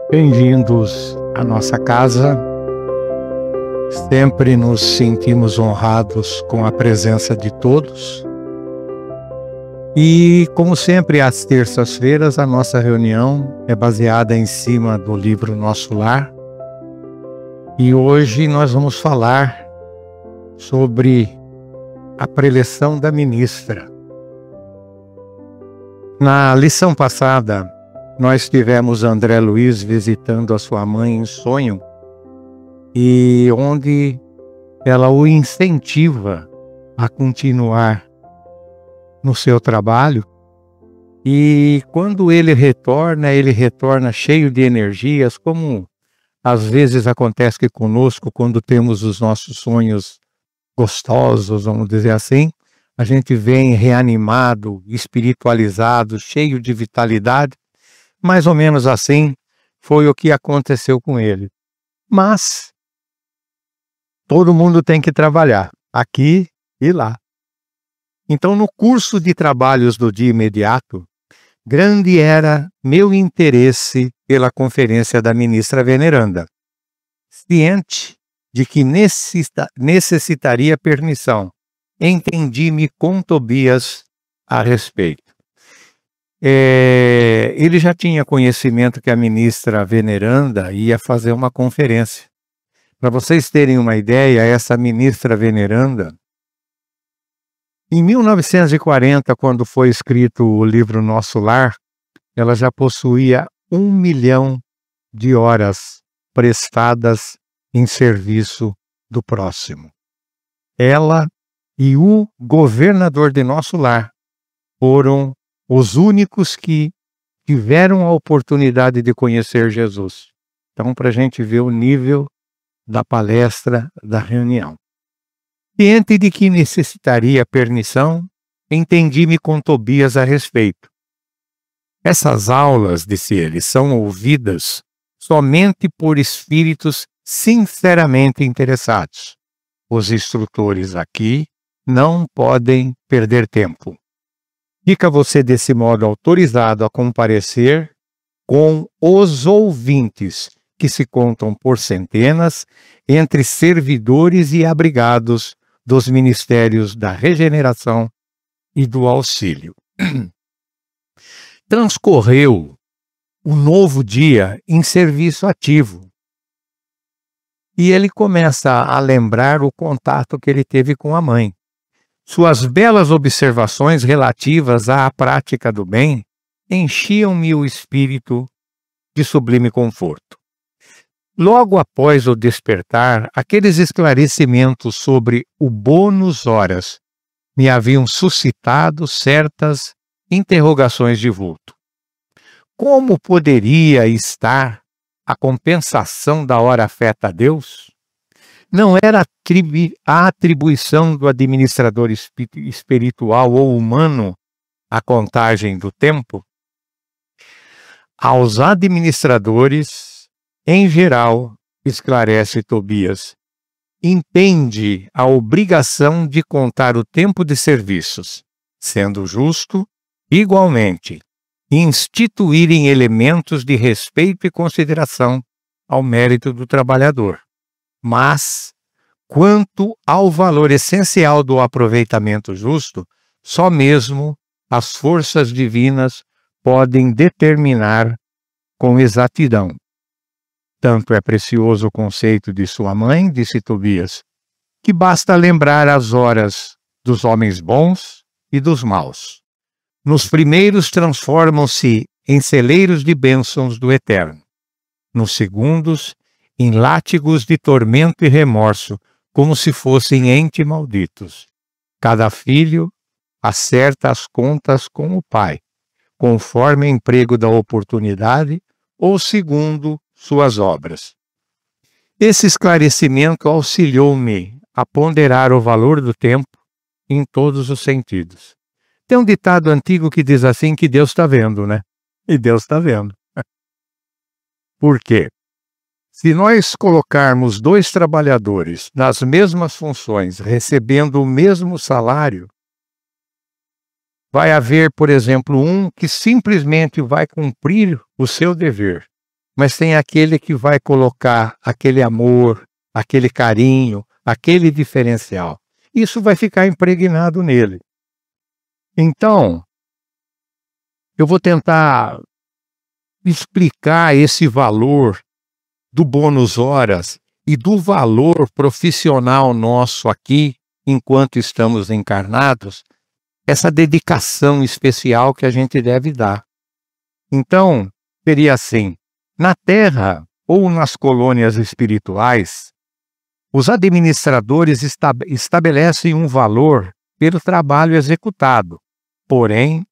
Bem-vindos à nossa casa. Sempre nos sentimos honrados com a presença de todos. E, como sempre, às terças-feiras, a nossa reunião é baseada em cima do livro Nosso Lar. E hoje nós vamos falar sobre a preleção da ministra. Na lição passada, nós tivemos André Luiz visitando a sua mãe em sonho, e onde ela o incentiva a continuar no seu trabalho. E quando ele retorna cheio de energias, como às vezes acontece conosco quando temos os nossos sonhos gostosos, vamos dizer assim. A gente vem reanimado, espiritualizado, cheio de vitalidade. Mais ou menos assim foi o que aconteceu com ele. Mas todo mundo tem que trabalhar, aqui e lá. Então, no curso de trabalhos do dia imediato, grande era meu interesse pela conferência da ministra veneranda. Ciente de que necessitaria permissão, entendi-me com Tobias a respeito. Ele já tinha conhecimento que a ministra veneranda ia fazer uma conferência. Para vocês terem uma ideia, essa ministra veneranda, em 1940, quando foi escrito o livro Nosso Lar, ela já possuía 1 milhão de horas prestadas em serviço do próximo. Ela e o governador de Nosso Lar foram os únicos que tiveram a oportunidade de conhecer Jesus. Então, para a gente ver o nível da palestra, da reunião. Ciente de que necessitaria permissão, entendi-me com Tobias a respeito. Essas aulas, disse ele, são ouvidas somente por espíritos sinceramente interessados. Os instrutores aqui não podem perder tempo. Fica você desse modo autorizado a comparecer com os ouvintes, que se contam por centenas, entre servidores e abrigados dos ministérios da regeneração e do auxílio. Transcorreu o novo dia em serviço ativo. E ele começa a lembrar o contato que ele teve com a mãe. Suas belas observações relativas à prática do bem enchiam-me o espírito de sublime conforto. Logo após o despertar, aqueles esclarecimentos sobre o bônus horas me haviam suscitado certas interrogações de vulto. Como poderia estar a compensação da hora afeta a Deus? Não era a atribuição do administrador espiritual ou humano a contagem do tempo? Aos administradores, em geral, esclarece Tobias, impende a obrigação de contar o tempo de serviços, sendo justo, igualmente, instituírem elementos de respeito e consideração ao mérito do trabalhador. Mas, quanto ao valor essencial do aproveitamento justo, só mesmo as forças divinas podem determinar com exatidão. Tanto é precioso o conceito de sua mãe, disse Tobias, que basta lembrar as horas dos homens bons e dos maus. Nos primeiros transformam-se em celeiros de bênçãos do Eterno. Nos segundos, em látigos de tormento e remorso, como se fossem entes malditos. Cada filho acerta as contas com o pai, conforme o emprego da oportunidade ou segundo suas obras. Esse esclarecimento auxiliou-me a ponderar o valor do tempo em todos os sentidos. Tem um ditado antigo que diz assim que Deus está vendo, né? E Deus está vendo. Por quê? Se nós colocarmos 2 trabalhadores nas mesmas funções, recebendo o mesmo salário, vai haver, por exemplo, um que simplesmente vai cumprir o seu dever mas tem aquele que vai colocar aquele amor, aquele carinho, aquele diferencial. Isso vai ficar impregnado nele. Então, eu vou tentar explicar esse valor do bônus horas e do valor profissional nosso aqui, enquanto estamos encarnados, essa dedicação especial que a gente deve dar. Então, seria assim: na Terra ou nas colônias espirituais, os administradores estabelecem um valor pelo trabalho executado. Porém,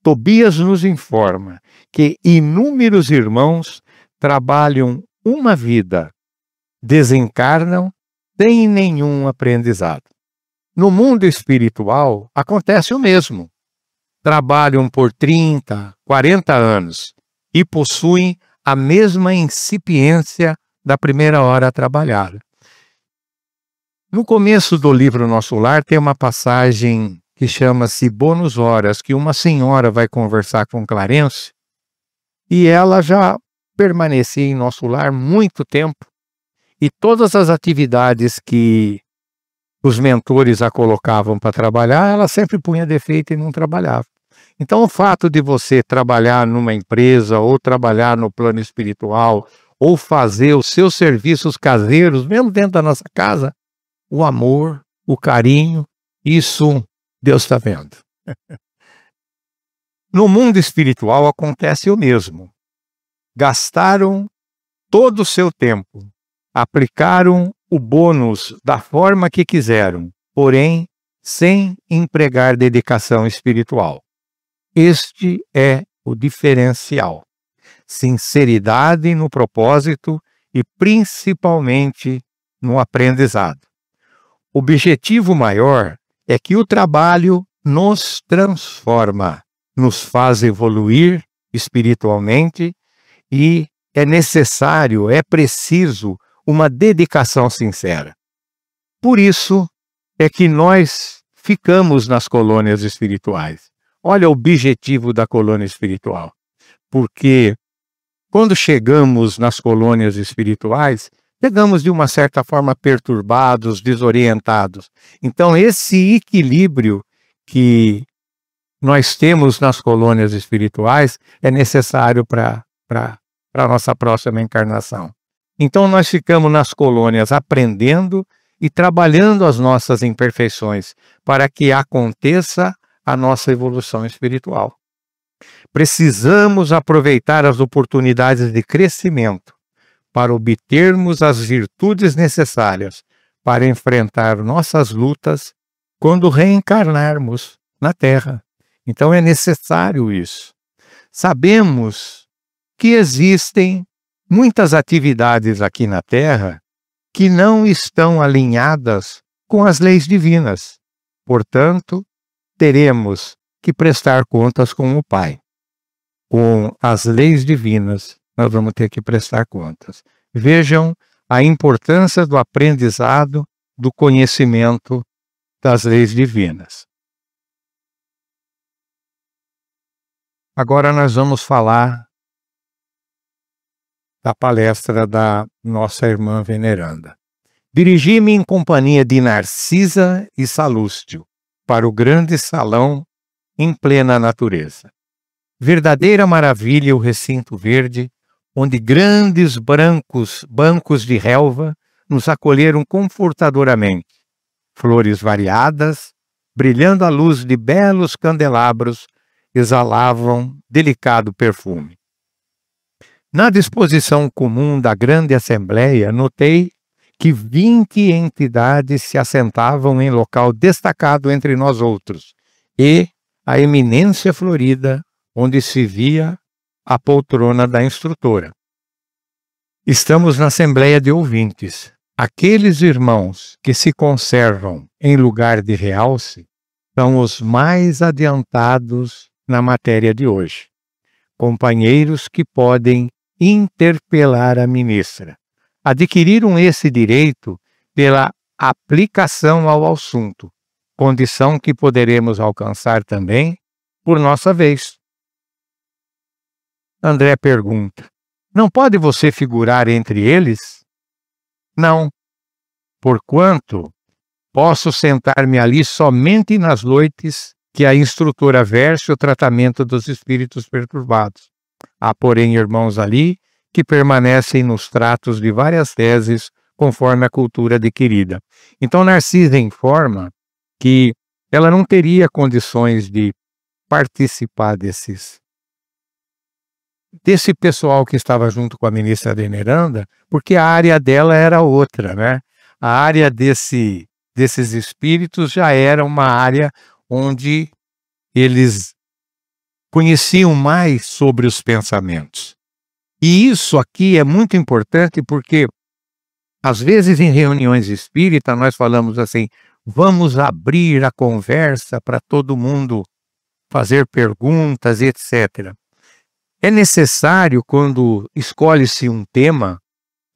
Tobias nos informa que inúmeros irmãos trabalham uma vida, desencarnam sem nenhum aprendizado. No mundo espiritual, acontece o mesmo. Trabalham por 30, 40 anos e possuem a mesma incipiência da primeira hora trabalhada. No começo do livro Nosso Lar tem uma passagem que chama-se Bônus Horas, que uma senhora vai conversar com Clarence e ela já permanecia em Nosso Lar muito tempo e todas as atividades que os mentores a colocavam para trabalhar, ela sempre punha defeito e não trabalhava. Então, o fato de você trabalhar numa empresa ou trabalhar no plano espiritual ou fazer os seus serviços caseiros, mesmo dentro da nossa casa, o amor, o carinho, isso Deus está vendo. No mundo espiritual acontece o mesmo. Gastaram todo o seu tempo, aplicaram o bônus da forma que quiseram, porém sem empregar dedicação espiritual. Este é o diferencial. Sinceridade no propósito e principalmente no aprendizado. O objetivo maior é que o trabalho nos transforma, nos faz evoluir espiritualmente e é necessário, é preciso uma dedicação sincera. Por isso é que nós ficamos nas colônias espirituais. Olha o objetivo da colônia espiritual. Porque quando chegamos nas colônias espirituais, chegamos de uma certa forma perturbados, desorientados. Então, esse equilíbrio que nós temos nas colônias espirituais é necessário para a nossa próxima encarnação. Então, nós ficamos nas colônias aprendendo e trabalhando as nossas imperfeições para que aconteça a nossa evolução espiritual. Precisamos aproveitar as oportunidades de crescimento para obtermos as virtudes necessárias para enfrentar nossas lutas quando reencarnarmos na Terra. Então é necessário isso. Sabemos que existem muitas atividades aqui na Terra que não estão alinhadas com as leis divinas. Portanto, teremos que prestar contas com o Pai. Com as leis divinas, nós vamos ter que prestar contas. Vejam a importância do aprendizado, do conhecimento das leis divinas. Agora nós vamos falar da palestra da nossa irmã veneranda. Dirigi-me em companhia de Narcisa e Salúcio para o grande salão em plena natureza. Verdadeira maravilha o recinto verde, onde grandes bancos de relva nos acolheram confortadoramente. Flores variadas, brilhando à luz de belos candelabros, exalavam delicado perfume. Na disposição comum da grande assembleia, notei que 20 entidades se assentavam em local destacado entre nós outros, e a eminência florida, onde se via a poltrona da instrutora. Estamos na assembleia de ouvintes. Aqueles irmãos que se conservam em lugar de realce são os mais adiantados na matéria de hoje. Companheiros que podem interpelar a ministra. Adquiriram esse direito pela aplicação ao assunto, condição que poderemos alcançar também por nossa vez. André pergunta: Não pode você figurar entre eles? Não, porquanto posso sentar-me ali somente nas noites que a instrutora verse o tratamento dos espíritos perturbados. Há, porém, irmãos ali que permanecem nos tratos de várias teses conforme a cultura adquirida. Então, Narcisa informa que ela não teria condições de participar desse pessoal que estava junto com a ministra Veneranda, porque a área dela era outra, né? A área desses espíritos já era uma área onde eles conheciam mais sobre os pensamentos. E isso aqui é muito importante porque, às vezes, em reuniões espíritas, nós falamos assim, vamos abrir a conversa para todo mundo fazer perguntas, etc. É necessário, quando escolhe-se um tema,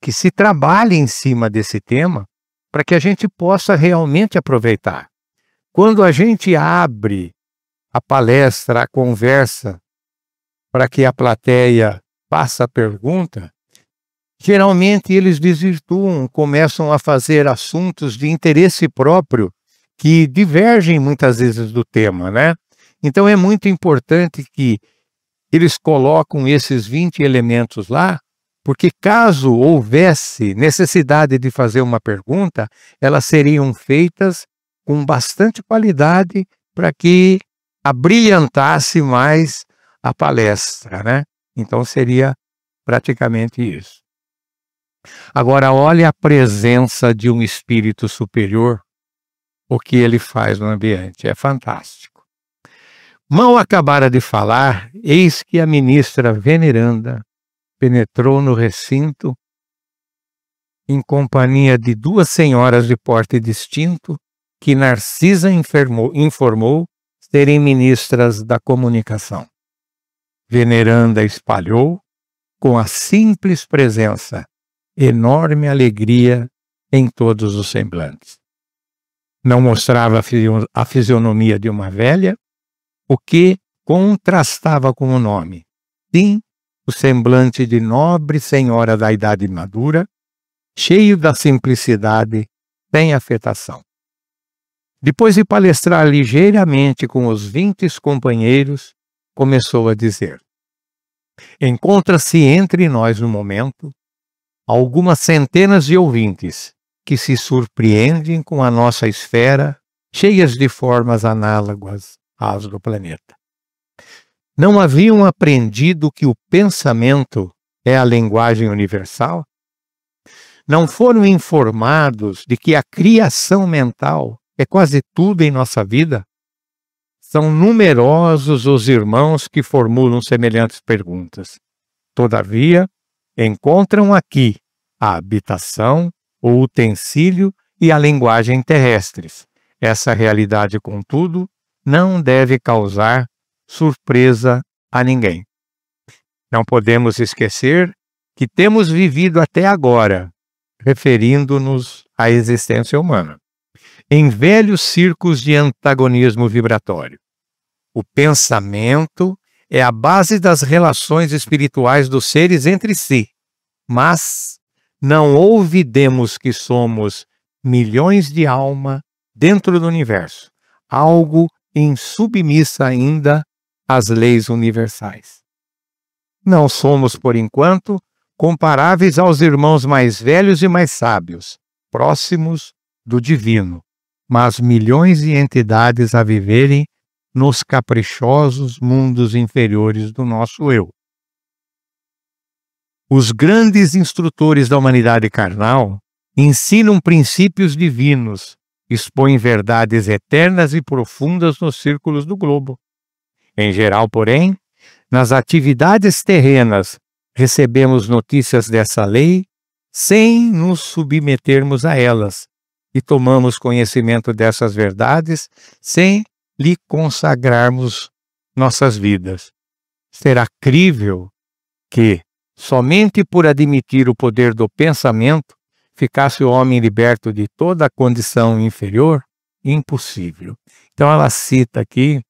que se trabalhe em cima desse tema, para que a gente possa realmente aproveitar. Quando a gente abre a palestra, a conversa, para que a plateia faça a pergunta, geralmente eles desvirtuam, começam a fazer assuntos de interesse próprio que divergem muitas vezes do tema, né? Então é muito importante que eles colocam esses 20 elementos lá, porque caso houvesse necessidade de fazer uma pergunta, elas seriam feitas com bastante qualidade para que abrilhantasse mais a palestra, né? Então seria praticamente isso. Agora, olha a presença de um espírito superior, o que ele faz no ambiente, é fantástico. Mal acabara de falar, eis que a ministra Veneranda penetrou no recinto em companhia de duas senhoras de porte distinto que Narcisa informou serem ministras da comunicação. Veneranda espalhou, com a simples presença, enorme alegria em todos os semblantes. Não mostrava a fisionomia de uma velha, o que contrastava com o nome. Sim, o semblante de nobre senhora da idade madura, cheio da simplicidade, sem afetação. Depois de palestrar ligeiramente com os 20 companheiros, começou a dizer: encontra-se entre nós no momento algumas centenas de ouvintes que se surpreendem com a nossa esfera, cheias de formas análogas às do planeta. Não haviam aprendido que o pensamento é a linguagem universal? Não foram informados de que a criação mental é quase tudo em nossa vida? São numerosos os irmãos que formulam semelhantes perguntas. Todavia, encontram aqui a habitação, o utensílio e a linguagem terrestres. Essa realidade, contudo, não deve causar surpresa a ninguém. Não podemos esquecer que temos vivido até agora, referindo-nos à existência humana, em velhos círculos de antagonismo vibratório. O pensamento é a base das relações espirituais dos seres entre si, mas não olvidemos que somos milhões de almas dentro do universo, algo insubmissa ainda às leis universais. Não somos, por enquanto, comparáveis aos irmãos mais velhos e mais sábios, próximos do divino, mas milhões de entidades a viverem nos caprichosos mundos inferiores do nosso eu. Os grandes instrutores da humanidade carnal ensinam princípios divinos, expõem verdades eternas e profundas nos círculos do globo. Em geral, porém, nas atividades terrenas, recebemos notícias dessa lei sem nos submetermos a elas e tomamos conhecimento dessas verdades sem lhe consagrarmos nossas vidas. Será crível que, somente por admitir o poder do pensamento, ficasse o homem liberto de toda a condição inferior? Impossível. Então ela cita aqui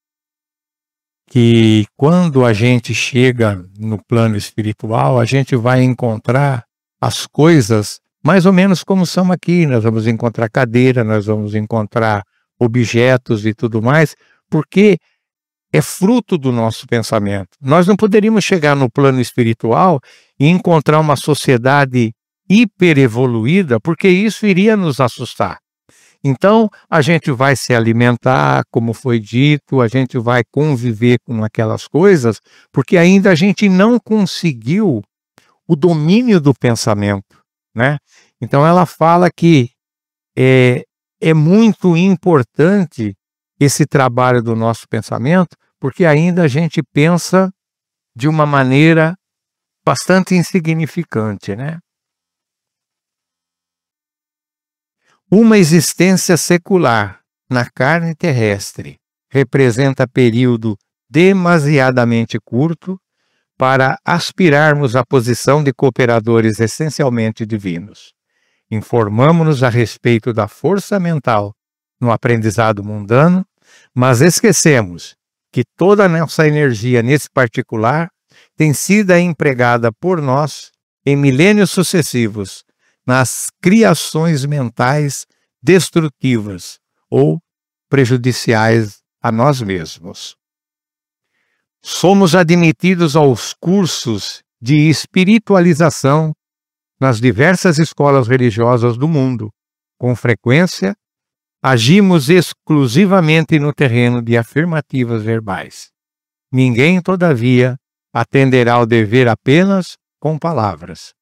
que quando a gente chega no plano espiritual, a gente vai encontrar as coisas mais ou menos como são aqui. Nós vamos encontrar cadeira, nós vamos encontrar objetos e tudo mais, porque é fruto do nosso pensamento. Nós não poderíamos chegar no plano espiritual e encontrar uma sociedade hiperevoluída, porque isso iria nos assustar. Então, a gente vai se alimentar, como foi dito, a gente vai conviver com aquelas coisas, porque ainda a gente não conseguiu o domínio do pensamento, né? Então, ela fala que é muito importante esse trabalho do nosso pensamento, porque ainda a gente pensa de uma maneira bastante insignificante, né? Uma existência secular na carne terrestre representa período demasiadamente curto para aspirarmos à posição de cooperadores essencialmente divinos. Informamo-nos a respeito da força mental no aprendizado mundano, mas esquecemos que toda a nossa energia nesse particular tem sido empregada por nós em milênios sucessivos nas criações mentais destrutivas ou prejudiciais a nós mesmos. Somos admitidos aos cursos de espiritualização nas diversas escolas religiosas do mundo. Com frequência, agimos exclusivamente no terreno de afirmativas verbais. Ninguém, todavia, atenderá ao dever apenas com palavras.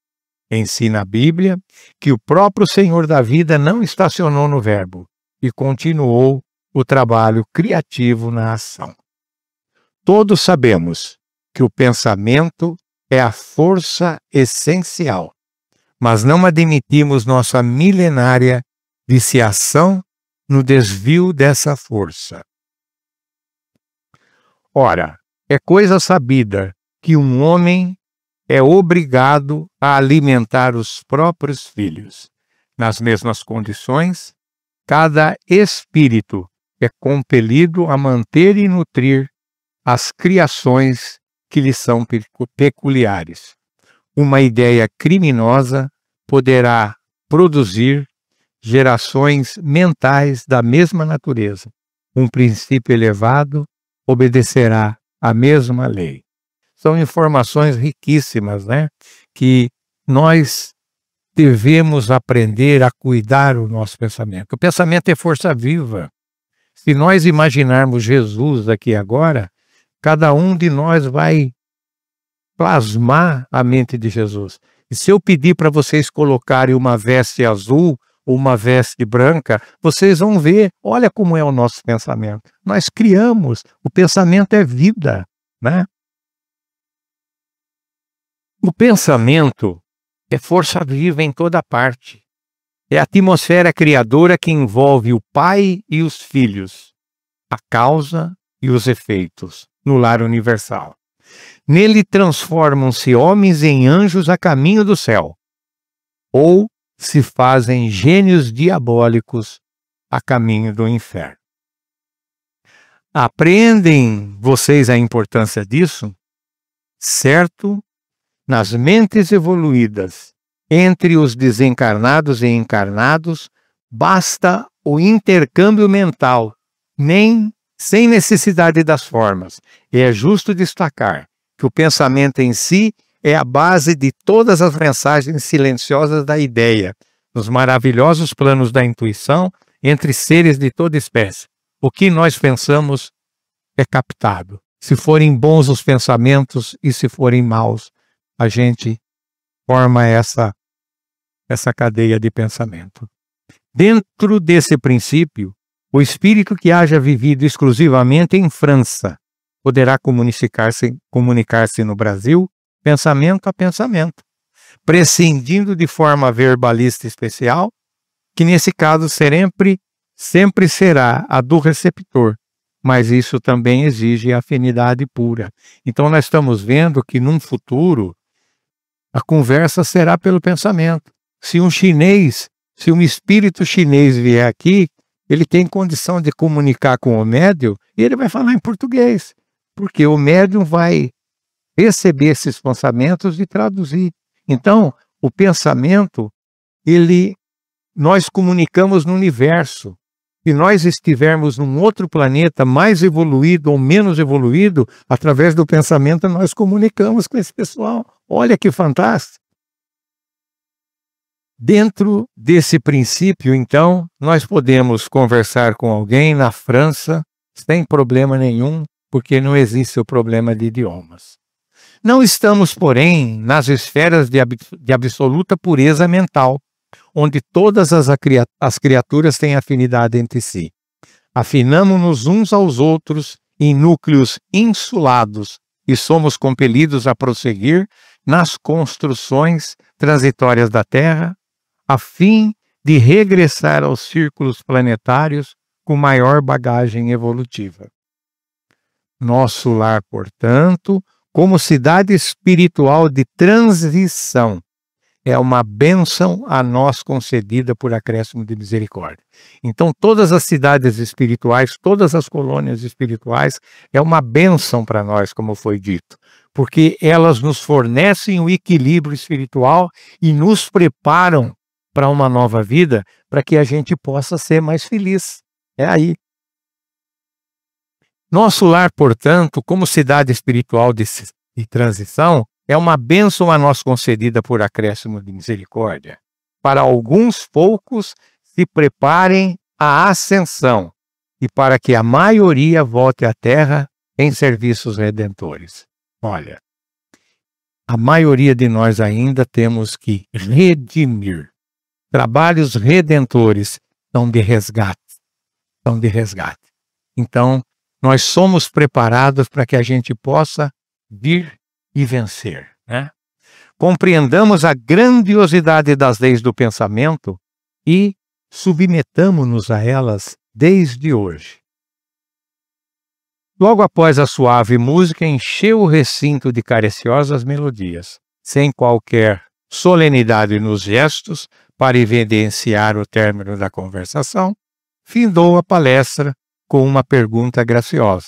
Ensina a Bíblia que o próprio Senhor da vida não estacionou no verbo e continuou o trabalho criativo na ação. Todos sabemos que o pensamento é a força essencial, mas não admitimos nossa milenária viciação no desvio dessa força. Ora, é coisa sabida que um homem é obrigado a alimentar os próprios filhos. Nas mesmas condições, cada espírito é compelido a manter e nutrir as criações que lhe são peculiares. Uma ideia criminosa poderá produzir gerações mentais da mesma natureza. Um princípio elevado obedecerá à mesma lei. São informações riquíssimas, né? Que nós devemos aprender a cuidar do nosso pensamento. O pensamento é força viva. Se nós imaginarmos Jesus aqui agora, cada um de nós vai plasmar a mente de Jesus. E se eu pedir para vocês colocarem uma veste azul ou uma veste branca, vocês vão ver, olha como é o nosso pensamento. Nós criamos, o pensamento é vida, né? O pensamento é força viva em toda parte. É a atmosfera criadora que envolve o pai e os filhos, a causa e os efeitos, no lar universal. Nele transformam-se homens em anjos a caminho do céu, ou se fazem gênios diabólicos a caminho do inferno. Apreendem vocês a importância disso? Certo, nas mentes evoluídas, entre os desencarnados e encarnados, basta o intercâmbio mental, sem necessidade das formas. E é justo destacar que o pensamento em si é a base de todas as mensagens silenciosas da ideia, nos maravilhosos planos da intuição, entre seres de toda espécie. O que nós pensamos é captado. Se forem bons os pensamentos e se forem maus, a gente forma essa cadeia de pensamento. Dentro desse princípio, o espírito que haja vivido exclusivamente em França poderá comunicar-se no Brasil pensamento a pensamento, prescindindo de forma verbalista especial, que nesse caso sempre será a do receptor, mas isso também exige afinidade pura. Então nós estamos vendo que num futuro a conversa será pelo pensamento. Se um espírito chinês vier aqui, ele tem condição de comunicar com o médium e ele vai falar em português, porque o médium vai receber esses pensamentos e traduzir. Então, o pensamento, nós comunicamos no universo. Se nós estivermos num outro planeta mais evoluído ou menos evoluído, através do pensamento nós comunicamos com esse pessoal. Olha que fantástico! Dentro desse princípio, então, nós podemos conversar com alguém na França sem problema nenhum, porque não existe o problema de idiomas. Não estamos, porém, nas esferas de absoluta pureza mental, onde todas as criaturas têm afinidade entre si. Afinamo-nos uns aos outros em núcleos insulados e somos compelidos a prosseguir nas construções transitórias da Terra, a fim de regressar aos círculos planetários com maior bagagem evolutiva. Nosso lar, portanto, como cidade espiritual de transição, é uma bênção a nós concedida por acréscimo de misericórdia. Então, todas as cidades espirituais, todas as colônias espirituais, é uma bênção para nós, como foi dito, porque elas nos fornecem o equilíbrio espiritual e nos preparam para uma nova vida, para que a gente possa ser mais feliz. É aí. Nosso lar, portanto, como cidade espiritual de transição, é uma bênção a nós concedida por acréscimo de misericórdia. Para alguns poucos se preparem à ascensão e para que a maioria volte à Terra em serviços redentores. Olha, a maioria de nós ainda temos que redimir. Trabalhos redentores são de resgate. São de resgate. Então, nós somos preparados para que a gente possa vir e vencer, né? Compreendamos a grandiosidade das leis do pensamento e submetamo-nos a elas desde hoje. Logo após a suave música, encheu o recinto de cariciosas melodias, sem qualquer solenidade nos gestos, para evidenciar o término da conversação, findou a palestra com uma pergunta graciosa.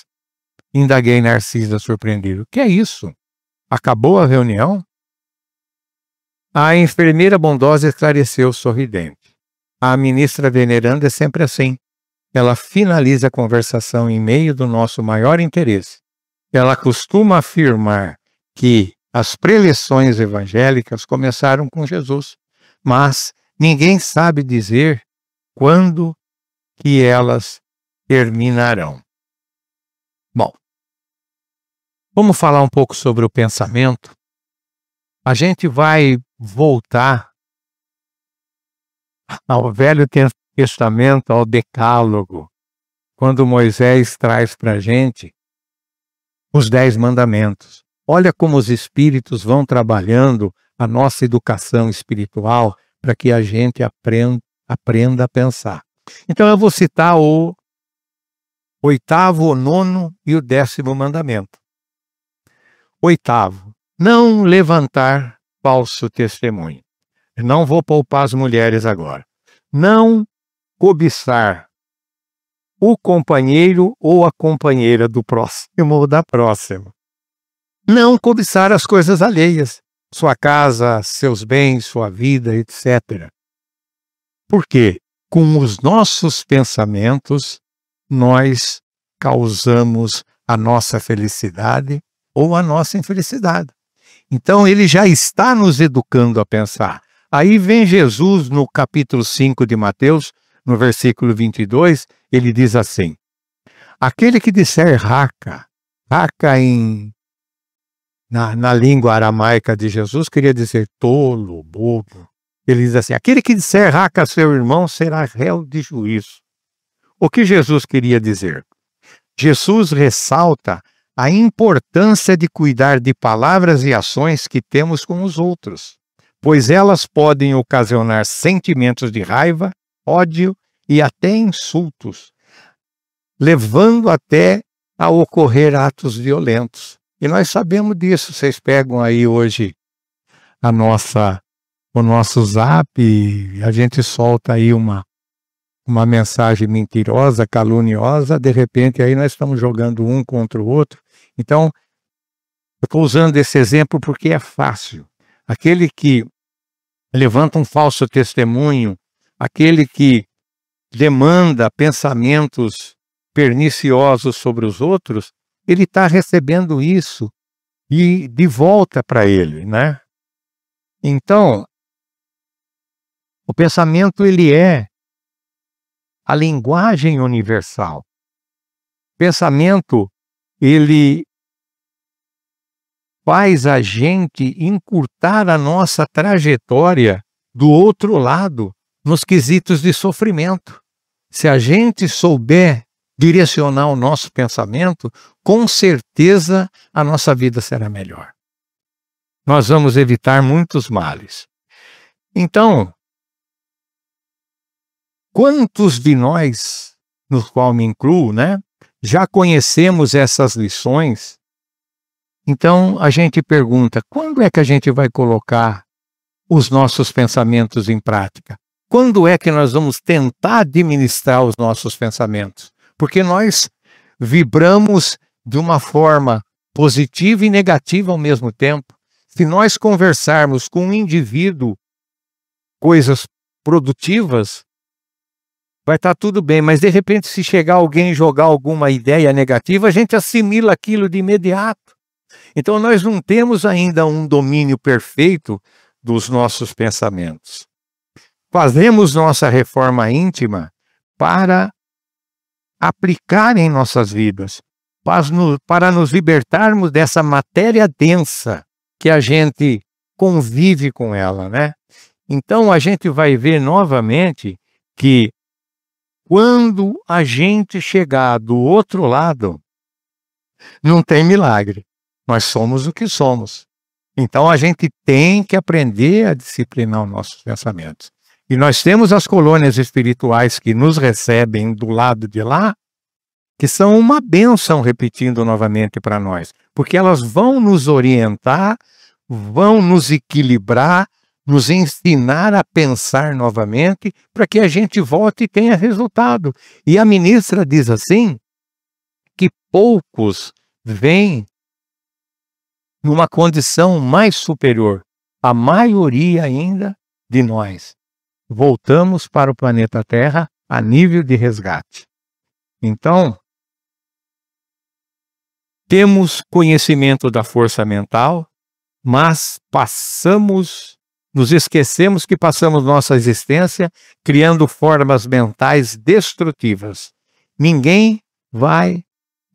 Indaguei Narcisa surpreendido. Que é isso? Acabou a reunião? A enfermeira bondosa esclareceu sorridente. A ministra veneranda é sempre assim. Ela finaliza a conversação em meio do nosso maior interesse. Ela costuma afirmar que as preleções evangélicas começaram com Jesus, mas ninguém sabe dizer quando que elas terminarão. Bom, vamos falar um pouco sobre o pensamento. A gente vai voltar ao Velho Testamento, ao Decálogo, quando Moisés traz para a gente os 10 mandamentos. Olha como os espíritos vão trabalhando a nossa educação espiritual para que a gente aprenda a pensar. Então eu vou citar o 8º, o 9º e o 10º mandamento. 8º, não levantar falso testemunho. Não vou poupar as mulheres agora. Não cobiçar o companheiro ou a companheira do próximo ou da próxima. Não cobiçar as coisas alheias, sua casa, seus bens, sua vida, etc. Porque com os nossos pensamentos nós causamos a nossa felicidade ou a nossa infelicidade. Então ele já está nos educando a pensar. Aí vem Jesus no capítulo 5 de Mateus, no versículo 22, ele diz assim: aquele que disser raca na língua aramaica de Jesus queria dizer tolo, bobo. Ele diz assim: aquele que disser raca a seu irmão será réu de juízo. O que Jesus queria dizer? Jesus ressalta a importância de cuidar de palavras e ações que temos com os outros, pois elas podem ocasionar sentimentos de raiva, ódio e até insultos, levando até a ocorrer atos violentos. E nós sabemos disso. Vocês pegam aí hoje o nosso zap, a gente solta aí uma mensagem mentirosa, caluniosa, de repente aí nós estamos jogando um contra o outro Então, eu estou usando esse exemplo porque é fácil. Aquele que levanta um falso testemunho, aquele que demanda pensamentos perniciosos sobre os outros, ele está recebendo isso e de volta para ele, né? Então, o pensamento ele é a linguagem universal. O pensamento ele faz a gente encurtar a nossa trajetória do outro lado nos quesitos de sofrimento. Se a gente souber direcionar o nosso pensamento, com certeza a nossa vida será melhor. Nós vamos evitar muitos males. Então, quantos de nós, no qual me incluo, né, já conhecemos essas lições? Então a gente pergunta, quando é que a gente vai colocar os nossos pensamentos em prática? Quando é que nós vamos tentar administrar os nossos pensamentos? Porque nós vibramos de uma forma positiva e negativa ao mesmo tempo. Se nós conversarmos com um indivíduo coisas produtivas, vai estar tudo bem, mas de repente se chegar alguém e jogar alguma ideia negativa, a gente assimila aquilo de imediato. Então nós não temos ainda um domínio perfeito dos nossos pensamentos. Fazemos nossa reforma íntima para aplicar em nossas vidas, para nos libertarmos dessa matéria densa que a gente convive com ela, né? Então a gente vai ver novamente que quando a gente chegar do outro lado, não tem milagre. Nós somos o que somos. Então a gente tem que aprender a disciplinar os nossos pensamentos. E nós temos as colônias espirituais que nos recebem do lado de lá, que são uma bênção, repetindo novamente para nós, porque elas vão nos orientar, vão nos equilibrar, nos ensinar a pensar novamente, para que a gente volte e tenha resultado. E a ministra diz assim, que poucos vêm numa condição mais superior. A maioria ainda de nós voltamos para o planeta Terra a nível de resgate. Então, temos conhecimento da força mental, mas nos esquecemos que passamos nossa existência criando formas mentais destrutivas. Ninguém vai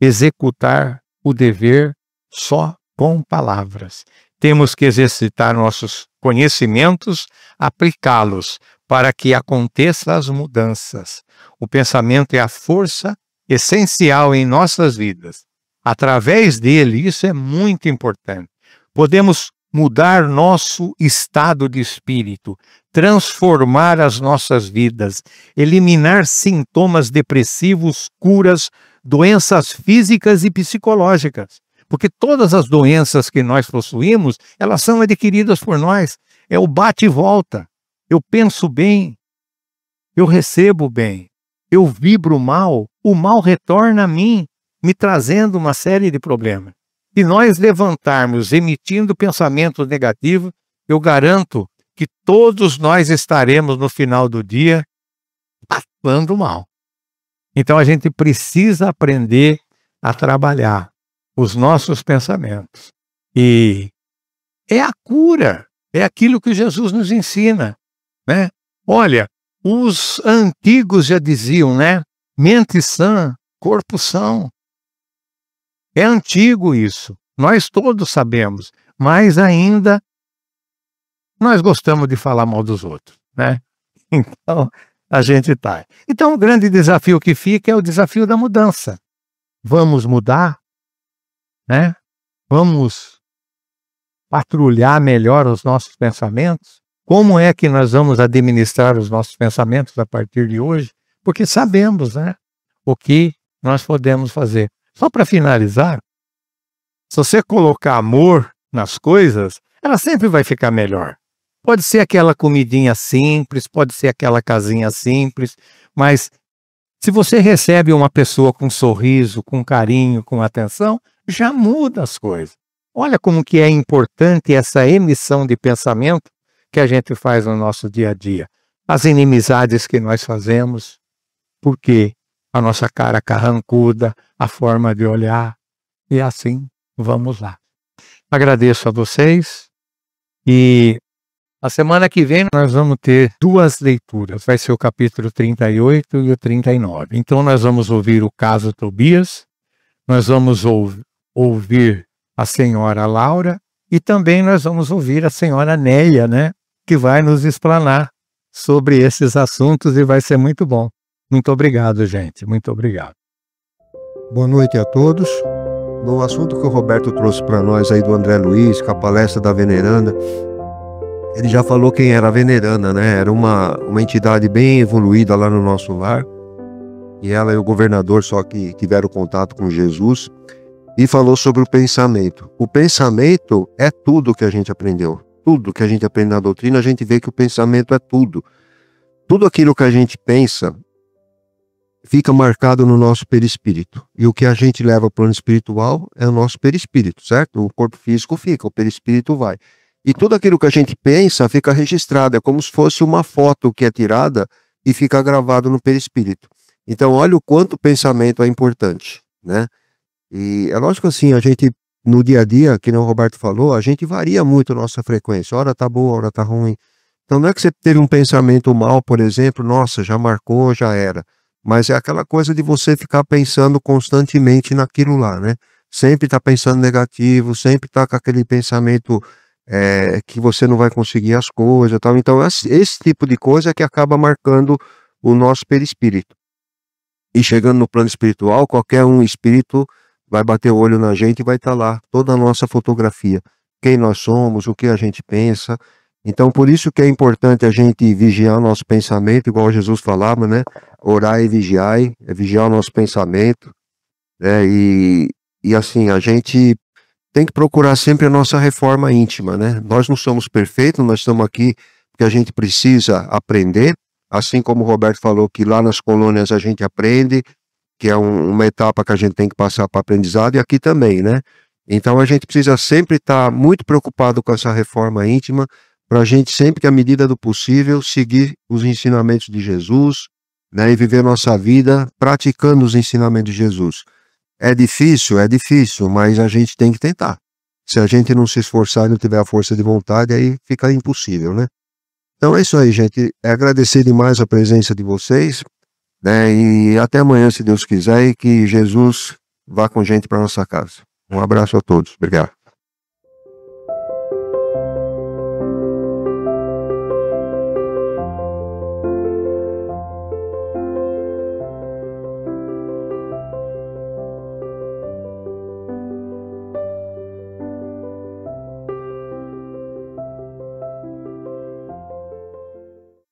executar o dever só com palavras. Temos que exercitar nossos conhecimentos, aplicá-los para que aconteçam as mudanças. O pensamento é a força essencial em nossas vidas. Através dele, isso é muito importante. Podemos mudar nosso estado de espírito, transformar as nossas vidas, eliminar sintomas depressivos, curas, doenças físicas e psicológicas. Porque todas as doenças que nós possuímos, elas são adquiridas por nós. É o bate e volta. Eu penso bem, eu recebo bem, eu vibro mal, o mal retorna a mim, me trazendo uma série de problemas. Se nós levantarmos emitindo pensamentos negativos, eu garanto que todos nós estaremos no final do dia passando mal. Então a gente precisa aprender a trabalhar os nossos pensamentos. E é a cura, é aquilo que Jesus nos ensina, né? Olha, os antigos já diziam, né? Mente sã, corpo são. É antigo isso, nós todos sabemos, mas ainda nós gostamos de falar mal dos outros, né? Então, a gente tá. Então, o grande desafio que fica é o desafio da mudança. Vamos mudar, né? Vamos patrulhar melhor os nossos pensamentos. Como é que nós vamos administrar os nossos pensamentos a partir de hoje? Porque sabemos, né, o que nós podemos fazer. Só para finalizar, se você colocar amor nas coisas, ela sempre vai ficar melhor. Pode ser aquela comidinha simples, pode ser aquela casinha simples, mas se você recebe uma pessoa com sorriso, com carinho, com atenção, já muda as coisas. Olha como que é importante essa emissão de pensamento que a gente faz no nosso dia a dia. As inimizades que nós fazemos, porque a nossa cara carrancuda, a forma de olhar, e assim vamos lá. Agradeço a vocês e a semana que vem nós vamos ter 2 leituras, vai ser o capítulo 38 e o 39. Então nós vamos ouvir o caso Tobias, nós vamos ouvir a senhora Laura e também nós vamos ouvir a senhora Néia, né, que vai nos explanar sobre esses assuntos e vai ser muito bom. Muito obrigado, gente. Muito obrigado. Boa noite a todos. No assunto que o Roberto trouxe para nós aí do André Luiz, com a palestra da Veneranda, ele já falou quem era a Veneranda, né? Era uma entidade bem evoluída lá no nosso lar. E ela e o governador só que tiveram contato com Jesus. E falou sobre o pensamento. O pensamento é tudo que a gente aprendeu. Tudo que a gente aprende na doutrina, a gente vê que o pensamento é tudo. Tudo aquilo que a gente pensa fica marcado no nosso perispírito. E o que a gente leva para o plano espiritual é o nosso perispírito, certo? O corpo físico fica, o perispírito vai. E tudo aquilo que a gente pensa fica registrado. É como se fosse uma foto que é tirada e fica gravado no perispírito. Então, olha o quanto o pensamento é importante, né? E é lógico assim, a gente, no dia a dia, que nem o Roberto falou, a gente varia muito a nossa frequência. Hora tá boa, hora tá ruim. Então não é que você teve um pensamento mal, por exemplo, nossa, já marcou, já era. Mas é aquela coisa de você ficar pensando constantemente naquilo lá, né? Sempre tá pensando negativo, sempre tá com aquele pensamento que você não vai conseguir as coisas e tal. Então esse tipo de coisa é que acaba marcando o nosso perispírito. E chegando no plano espiritual, qualquer um espírito vai bater o olho na gente e vai estar lá toda a nossa fotografia. Quem nós somos, o que a gente pensa. Então, por isso que é importante a gente vigiar o nosso pensamento, igual Jesus falava, né? Orar e vigiar, é vigiar o nosso pensamento, né? E assim, a gente tem que procurar sempre a nossa reforma íntima, né? Nós não somos perfeitos, nós estamos aqui porque a gente precisa aprender, assim como o Roberto falou que lá nas colônias a gente aprende, que é uma etapa que a gente tem que passar para aprendizado, e aqui também, né? Então a gente precisa sempre estar muito preocupado com essa reforma íntima, para a gente sempre, que à medida do possível, seguir os ensinamentos de Jesus, né, e viver nossa vida praticando os ensinamentos de Jesus. É difícil, mas a gente tem que tentar. Se a gente não se esforçar e não tiver a força de vontade, aí fica impossível, né? Então é isso aí, gente. É agradecer demais a presença de vocês, né? E até amanhã, se Deus quiser, e que Jesus vá com gente para nossa casa. Um abraço a todos. Obrigado.